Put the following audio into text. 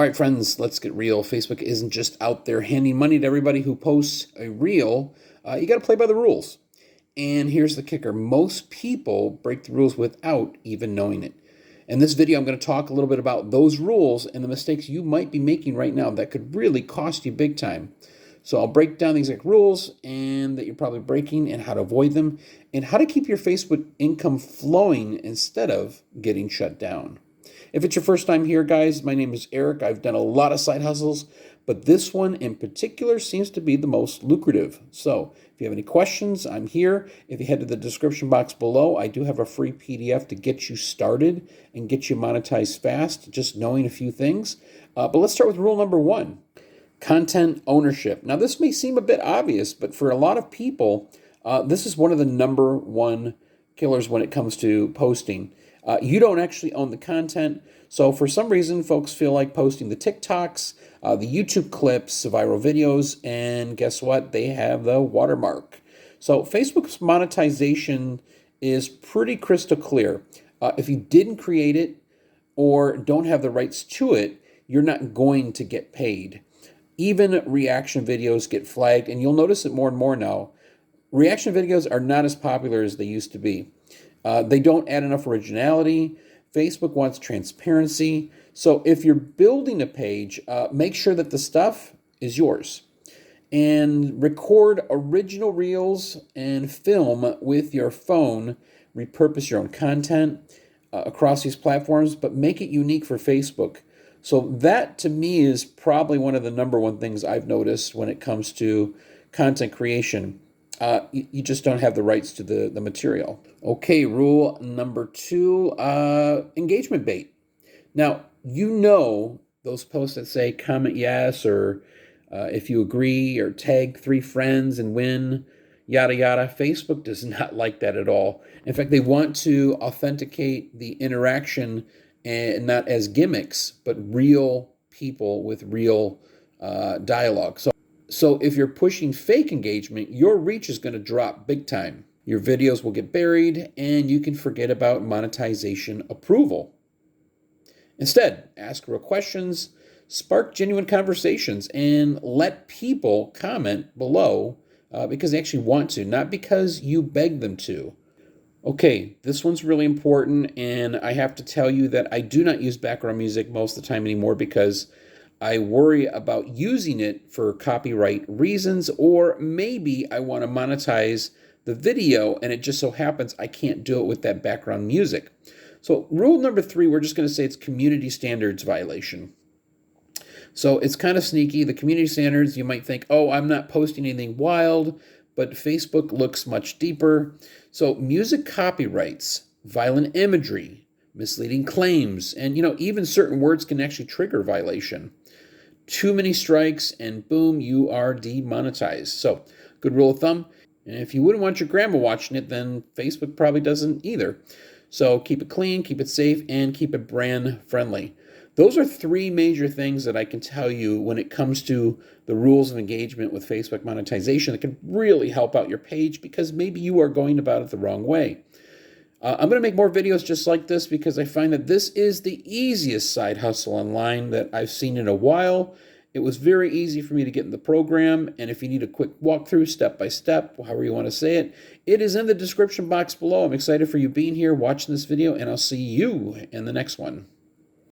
All right, friends, let's get real. Facebook isn't just out there handing money to everybody who posts a reel. You got to play by the rules. And here's the kicker. Most people break the rules without even knowing it. In this video, I'm going to talk a little bit about those rules and the mistakes you might be making right now that could really cost you big time. So I'll break down the exact rules and that you're probably breaking and how to avoid them and how to keep your Facebook income flowing instead of getting shut down. If it's your first time here, guys, my name is Eric. I've done a lot of side hustles, but this one in particular seems to be the most lucrative. So if you have any questions, I'm here. If you head to the description box below, I do have a free PDF to get you started and get you monetized fast, just knowing a few things. But let's start with rule number 1, content ownership. Now, this may seem a bit obvious, but for a lot of people, this is one of the number one killers when it comes to posting. You don't actually own the content. So for some reason, folks feel like posting the TikToks, the YouTube clips, the viral videos, and guess what? They have the watermark. So Facebook's monetization is pretty crystal clear. If you didn't create it or don't have the rights to it, you're not going to get paid. Even reaction videos get flagged, and you'll notice it more and more now. Reaction videos are not as popular as they used to be. They don't add enough originality. Facebook wants transparency. So if you're building a page, make sure that the stuff is yours. And record original reels and film with your phone. Repurpose your own content across these platforms, but make it unique for Facebook. So that, to me, is probably one of the number one things I've noticed when it comes to content creation. You just don't have the rights to the material. Okay, rule number 2, engagement bait. Now, you know those posts that say comment yes, or if you agree, or tag 3 friends and win, yada, yada. Facebook does not like that at all. In fact, they want to authenticate the interaction and not as gimmicks, but real people with real dialogue. So if you're pushing fake engagement, your reach is going to drop big time. Your videos will get buried, and you can forget about monetization approval. Instead, ask real questions, spark genuine conversations, and let people comment below because they actually want to, not because you beg them to. Okay, this one's really important, and I have to tell you that I do not use background music most of the time anymore because I worry about using it for copyright reasons, or maybe I want to monetize the video and it just so happens I can't do it with that background music. So rule number 3, we're just going to say it's community standards violation. So it's kind of sneaky. The community standards, you might think, oh, I'm not posting anything wild, but Facebook looks much deeper. So music copyrights, violent imagery, misleading claims, and even certain words can actually trigger violation. Too many strikes and boom, you are demonetized. So good rule of thumb. And if you wouldn't want your grandma watching it, then Facebook probably doesn't either. So keep it clean, keep it safe, and keep it brand friendly. Those are 3 major things that I can tell you when it comes to the rules of engagement with Facebook monetization that can really help out your page because maybe you are going about it the wrong way. I'm going to make more videos just like this because I find that this is the easiest side hustle online that I've seen in a while. It was very easy for me to get in the program, and if you need a quick walkthrough, step by step, however you want to say it, it is in the description box below. I'm excited for you being here, watching this video, and I'll see you in the next one.